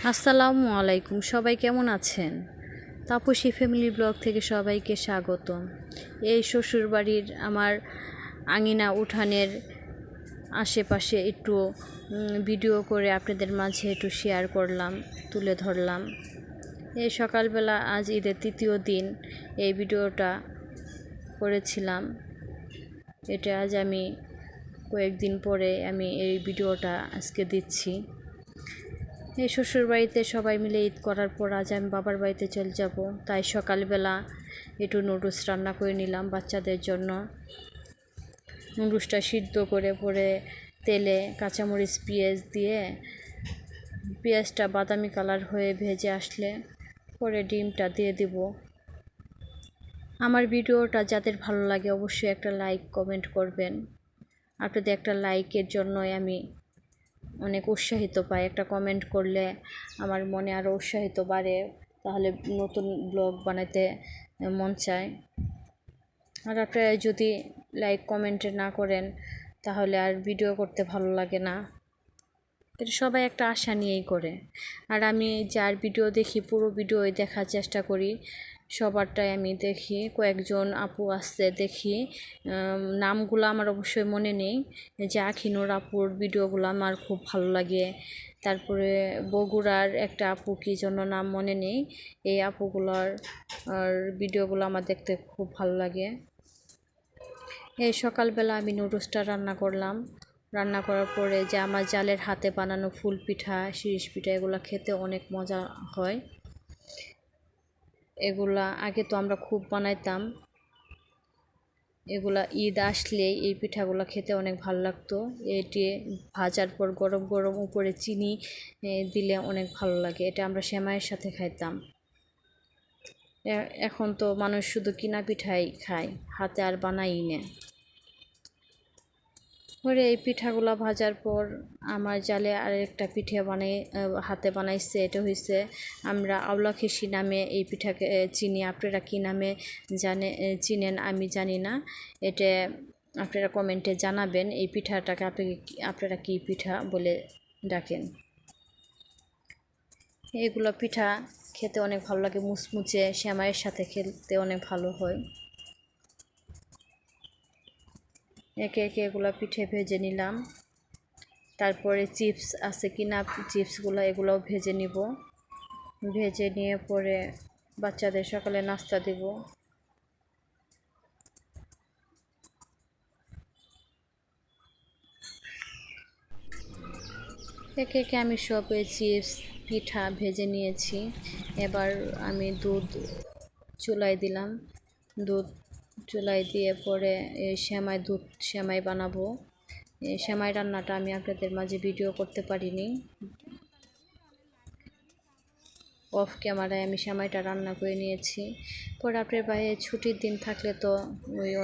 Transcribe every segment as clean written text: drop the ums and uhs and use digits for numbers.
আসসালামু আলাইকুম, সবাই কেমন আছেন? তাপসী ফ্যামিলি ব্লগ থেকে সবাইকে স্বাগত। এই শ্বশুরবাড়ির আমার আঙিনা উঠানের আশেপাশে একটু ভিডিও করে আপনাদের মাঝে একটু শেয়ার করলাম, তুলে ধরলাম। এই সকালবেলা আজ ঈদের তৃতীয় দিন এই ভিডিওটা করেছিলাম। এটা আজ আমি কয়েকদিন পরে আমি এই ভিডিওটা আজকে দিচ্ছি। এই শ্বশুরবাড়িতে সবাই মিলে ঈদ করার পর আজ আমি বাবার বাড়িতে চলে যাব, তাই সকালবেলা একটু নুডলস রান্না করে নিলাম বাচ্চাদের জন্য। নুডলসটা সিদ্ধ করে পরে তেলে কাঁচামরিচ পেঁয়াজ দিয়ে পেঁয়াজটা বাদামি কালার হয়ে ভেজে আসলে পরে ডিমটা দিয়ে দিব। আমার ভিডিওটা যাদের ভালো লাগে অবশ্যই একটা লাইক কমেন্ট করবেন। আপনাদের একটা লাইকের জন্যই আমি অনেক উৎসাহিত পাই। একটা কমেন্ট করলে আমার মনে আরও উৎসাহিত বাড়ে, তাহলে নতুন ব্লগ বানাতে মন চায়। আর আপনারা যদি লাইক কমেন্ট না করেন তাহলে আর ভিডিও করতে ভালো লাগে না। এটা সবাই একটা আশা নিয়েই করে। আর আমি যার ভিডিও দেখি পুরো ভিডিওই দেখার চেষ্টা করি, সবারটাই আমি দেখি। কয়েকজন আপু আসছে দেখি, নামগুলো আমার অবশ্যই মনে নেই। যে আখিনুর আপুর ভিডিওগুলো আমার খুব ভালো লাগে। তারপরে বগুড়ার একটা আপু কি জন্য নাম মনে নেই, এই আপুগুলোর ভিডিওগুলো আমার দেখতে খুব ভালো লাগে। এই সকালবেলা আমি নুডলসটা রান্না করলাম। রান্না করার পরে যে আমার জালের হাতে বানানো ফুল পিঠা, শিরিষ পিঠা, এগুলো খেতে অনেক মজা হয়। এগুলা আগে তো আমরা খুব বানাইতাম। এগুলা ঈদ আসলেই এই পিঠাগুলো খেতে অনেক ভালো লাগতো। এটি ভাজার পর গরম গরম উপরে চিনি দিলে অনেক ভালো লাগে। এটা আমরা সেমাইয়ের সাথে খাইতাম। এখন তো মানুষ শুধু কিনা পিঠাই খায়, হাতে আর বানাই না। পরে এই পিঠাগুলো ভাজার পর আমার জালে আরেকটা পিঠা হাতে বানাইছে। এটা হয়েছে, আমরা আওলা খিসি নামে এই পিঠাকে চিনি। আপনারা কী নামে চিনেন আমি জানি না। এটা আপনারা কমেন্টে জানাবেন এই পিঠাটাকে আপনারা কী পিঠা বলে ডাকেন। এগুলো পিঠা খেতে অনেক ভালো লাগে, মুচমুচে, সেমাইয়ের সাথে খেতে অনেক ভালো হয়। একে একে এগুলো পিঠে ভেজে নিলাম। তারপরে চিপস আছে কিনা, চিপসগুলো এগুলোও ভেজে নিব। ভেজে নিয়ে পরে বাচ্চাদের সকালে নাস্তা দেব। একে একে আমি সব চিপস পিঠা ভেজে নিয়েছি। এবার আমি দুধ চুলায় দিলাম। দুধ চুলায় দিয়ে পরে দুধ সেমাই বানাবো। সেমাই রান্নাটা আমি আপনাদের মাঝে ভিডিও করতে পারিনি। অফ ক্যামেরায় আমি সেমাইটা রান্না করে নিয়েছি। পরে আপনার বাইরে ছুটির দিন থাকলে তো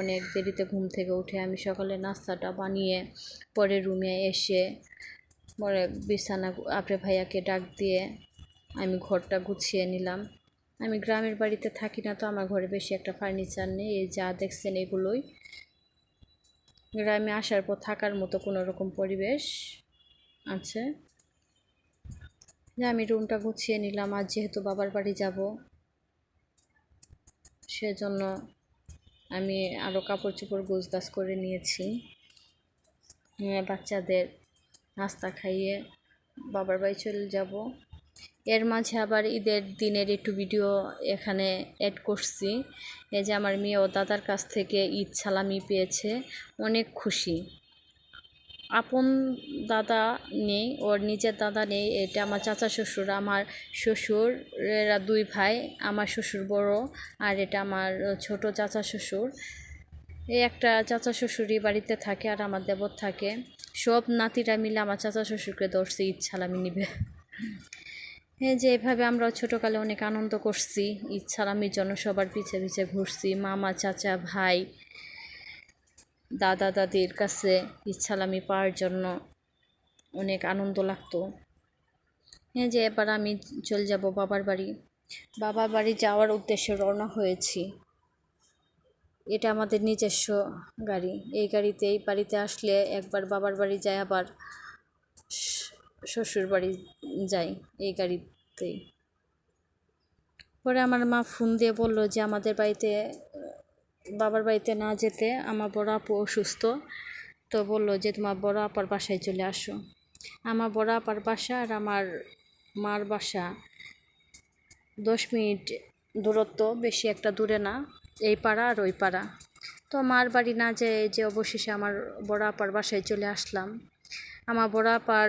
অনেক দেরিতে ঘুম থেকে উঠে আমি সকালে নাস্তাটা বানিয়ে পরে রুমে এসে পরে বিছানা আপনার ভাইয়াকে ডাক দিয়ে আমি ঘরটা গুছিয়ে নিলাম। আমি গ্রামের বাড়িতে থাকি না, তো আমার ঘরে বেশি একটা ফার্নিচার নেই। এই যা দেখছেন এগুলোই। গ্রামে আসার পর থাকার মতো কোনো রকম পরিবেশ আছে। যে আমি রুমটা গুছিয়ে নিলাম। আর যেহেতু বাবার বাড়ি যাব, সেজন্য আমি আরও কাপড় চোপড় গোছগাছ করে নিয়েছি। বাচ্চাদের নাস্তা খাইয়ে বাবার বাড়ি চলে যাব। এর মাঝে আবার ঈদের দিনের একটু ভিডিও এখানে অ্যাড করছি। এই যে আমার মেয়ে ও দাদার কাছ থেকে ঈদ সালামি পেয়েছে, অনেক খুশি। আপন দাদা নেই, ওর নিজের দাদা নেই। এটা আমার চাচা শ্বশুর। আমার শ্বশুর এরা দুই ভাই, আমার শ্বশুর বড়, আর এটা আমার ছোট চাচা শ্বশুর। এই একটা চাচা শ্বশুরই বাড়িতে থাকে, আর আমার দেবর থাকে। সব নাতিরা মিলে আমার চাচা শ্বশুরকে ধরছে ঈদ সালামি নিবে। যে এভাবে আমরা ছোটোকালে অনেক আনন্দ করছি। ঈদ সালামির জন্য সবার পিছে পিছে ঘুরছি, মামা চাচা ভাই দাদা দাদির কাছে ঈদ সালামি পাওয়ার জন্য অনেক আনন্দ লাগতো। যে এবার আমি চলে যাব বাবার বাড়ি। বাবার বাড়ি যাওয়ার উদ্দেশ্যে রওনা হয়েছি। এটা আমাদের নিজস্ব গাড়ি। এই বাড়িতে আসলে একবার বাবার বাড়ি যায়, আবার শ্বশুর বাড়ি যাই এই গাড়ি পাকতেই। পরে আমার মা ফোন দিয়ে বলল যে আমাদের বাড়িতে, বাবার বাড়িতে না যেতে, আমার বড় আপু অসুস্থ, তো বলল যে তোমার বড় আপার বাসায় চলে আসো। আমার বড় আপার বাসা আর আমার মার বাসা 10 মিনিট দূরত্ব, বেশি একটা দূরে না, এই পাড়া আর ওই পাড়া। তো মার বাড়ি না যেয়ে যে অবশেষে আমার বড় আপার বাসায় চলে আসলাম। আমার বড় আপার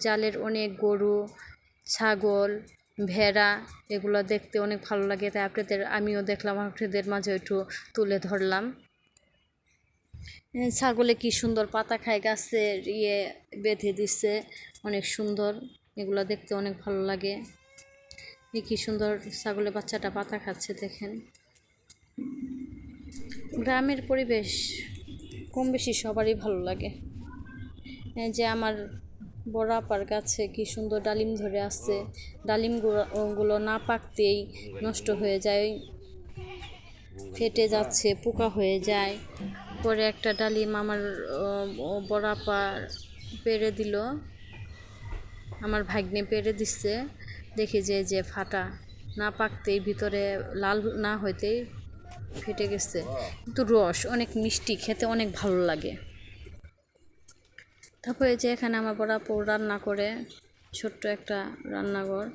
জালের অনেক গরু, ছাগল, ভেড়া, এগুলো দেখতে অনেক ভালো লাগে, তাই আমিও দেখলাম, আপনাদের মাঝে একটু তুলে ধরলাম। ছাগলে কি সুন্দর পাতা খায়, গাছের বেঁধে দিচ্ছে, অনেক সুন্দর, এগুলো দেখতে অনেক ভালো লাগে। কি সুন্দর ছাগলের বাচ্চাটা পাতা খাচ্ছে, দেখেন। গ্রামের পরিবেশ কম বেশি সবারই ভালো লাগে। যে আমার বড় আপার গাছে কি সুন্দর ডালিম ধরে আসছে, ডালিমগুলো না পাকতেই নষ্ট হয়ে যায়, ফেটে যাচ্ছে, পোকা হয়ে যায়। পরে একটা ডালিম আমার বড় আপা পেড়ে দিল, আমার ভাগ্নে পেড়ে দিচ্ছে, দেখি যে ফাটা, না পাকতেই ভিতরে লাল না হইতেই ফেটে গেছে, কিন্তু রস অনেক মিষ্টি, খেতে অনেক ভালো লাগে। তারপরে যে এখানে আমার বড় আপু রান্না করে, ছোট্ট একটা রান্নাঘর।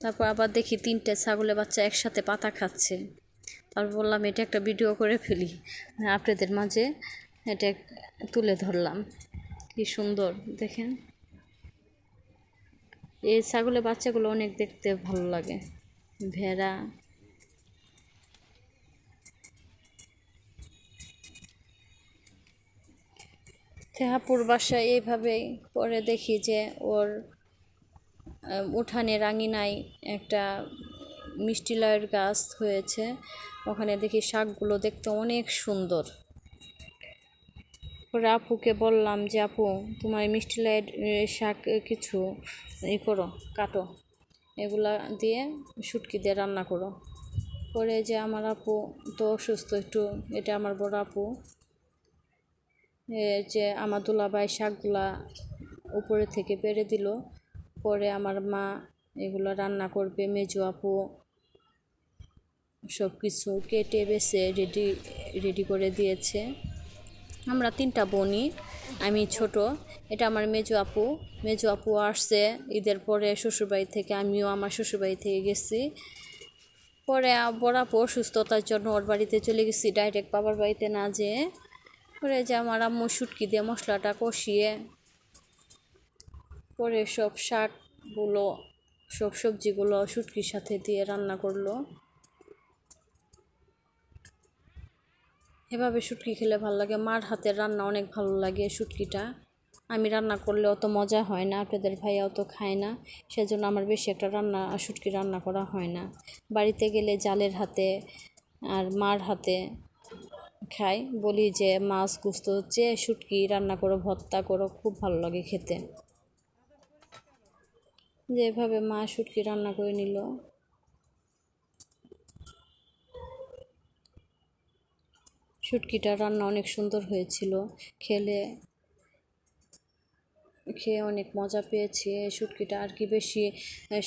তারপর আবার দেখি 3টে ছাগলের বাচ্চা একসাথে পাতা খাচ্ছে। তারপর বললাম এটা একটা ভিডিও করে ফেলি, আপনাদের মাঝে এটা তুলে ধরলাম। কি সুন্দর দেখেন, এই ছাগলের বাচ্চাগুলো অনেক দেখতে ভালো লাগে। ভেড়া, তেহাপুর বাসায় এইভাবেই। পরে দেখি যে ওর উঠানে রাঙিনায় একটা মিষ্টি লাউয়ের গাছ হয়েছে, ওখানে দেখি শাকগুলো দেখতে অনেক সুন্দর। পরে আপুকে বললাম যে আপু, তোমার মিষ্টি লাউয়ের শাক কিছু করো, কাটো, এগুলা দিয়ে শুটকি দিয়ে রান্না করো। পরে যে আমার আপু তো অসুস্থ একটু, এটা আমার বড় আপু, যে আমার দুলাভাই শাকগুলা উপরে থেকে পেড়ে দিল। পরে আমার মা এগুলো রান্না করবে, মেজো আপু সব কিছু কেটে বেছে রেডি করে দিয়েছে। আমরা 3টা বোনই, আমি ছোট। এটা আমার মেজো আপু আসছে ঈদের পরে শ্বশুরবাড়ি থেকে, আমিও আমার শ্বশুরবাড়ি থেকে গেছি। পরে বড় আপু অসুস্থতার জন্য ওর বাড়িতে চলে গেছি, ডাইরেক্ট বাবার বাড়িতে না যেয়ে। পরে যে আমার আম্মু শুটকি দিয়ে মশলাটা কষিয়ে, পরে সব শাকগুলো, সব সবজিগুলো শুটকির সাথে দিয়ে রান্না করলো। এভাবে শুটকি খেলে ভালো লাগে, মার হাতের রান্না অনেক ভালো লাগে। শুটকিটা আমি রান্না করলে অত মজা হয় না, আপনাদের ভাইয়া অত খায় না, সেজন্য আমার বেশি একটা শুটকি রান্না করা হয় না। বাড়িতে গেলে জালের হাতে আর মার হাতে খাই, বলি যে মাছ গুস্ত হচ্ছে, শুটকি রান্না করো, ভর্তা করো, খুব ভালো লাগে খেতে। যেভাবে মা শুটকি রান্না করে নিল, শুটকিটা রান্না অনেক সুন্দর হয়েছিল, খেয়ে অনেক মজা পেয়েছি। শুটকিটা আর কি বেশি,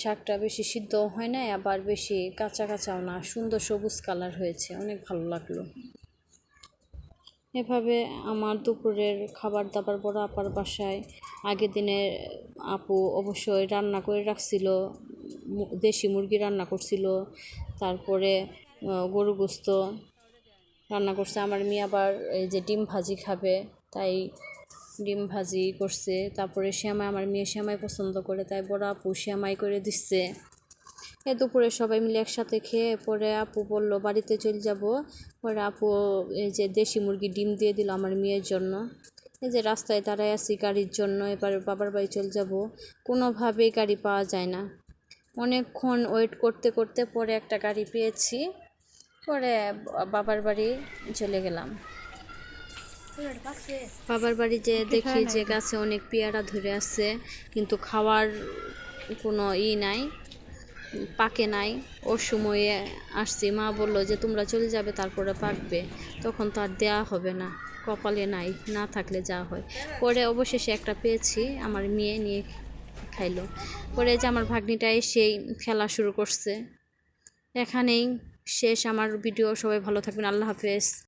শাকটা বেশি সিদ্ধ হয় না, আবার বেশি কাঁচা কাঁচাও না, সুন্দর সবুজ কালার হয়েছে, অনেক ভালো লাগলো। এভাবে আমার দুপুরের খাবার দাবার বড় আপার বাসায় আগের দিনে আপু অবশ্যই রান্না করে রাখছিল, দেশি মুরগি রান্না করছিল, তারপরে গরু গোস্ত রান্না করছে। আমার মেয়ে আবার এই যে ডিম ভাজি খাবে, তাই ডিম ভাজি করছে। তারপরে শ্যামাই, আমার মেয়ে শ্যামাই পছন্দ করে, তাই বড় আপু শ্যামাই করে দিচ্ছে। দুপুরে সবাই মিলে একসাথে খেয়ে পরে আপু বলল বাড়িতে চলে যাব। পরে আপু এই যে দেশি মুরগি ডিম দিয়ে দিল আমার মেয়ের জন্য। এই যে রাস্তায় দাঁড়ায় আছি গাড়ির জন্য, এবার বাবার বাড়ি চলে যাব, কোনোভাবেই গাড়ি পাওয়া যায় না। অনেকক্ষণ ওয়েট করতে করতে পরে একটা গাড়ি পেয়েছি, পরে বাবার বাড়ি চলে গেলাম। বাবার বাড়ি যে দেখি যে গাছে অনেক পেয়ারা ধরে আছে, কিন্তু খাওয়ার কোনো নাই, পাকে নাই। ওর সময়ে আসছি, মা বললো যে তোমরা চলে যাবে তারপরে পাকবে, তখন তো আর দেওয়া হবে না, কপালে নাই, না থাকলে যা হয়। পরে অবশেষে একটা পেয়েছি, আমার মেয়ে নিয়ে খাইলো। পরে যে আমার ভাগ্নিটা এসেই খেলা শুরু করছে। এখানেই শেষ আমার ভিডিও। সবাই ভালো থাকবেন। আল্লাহ হাফেজ।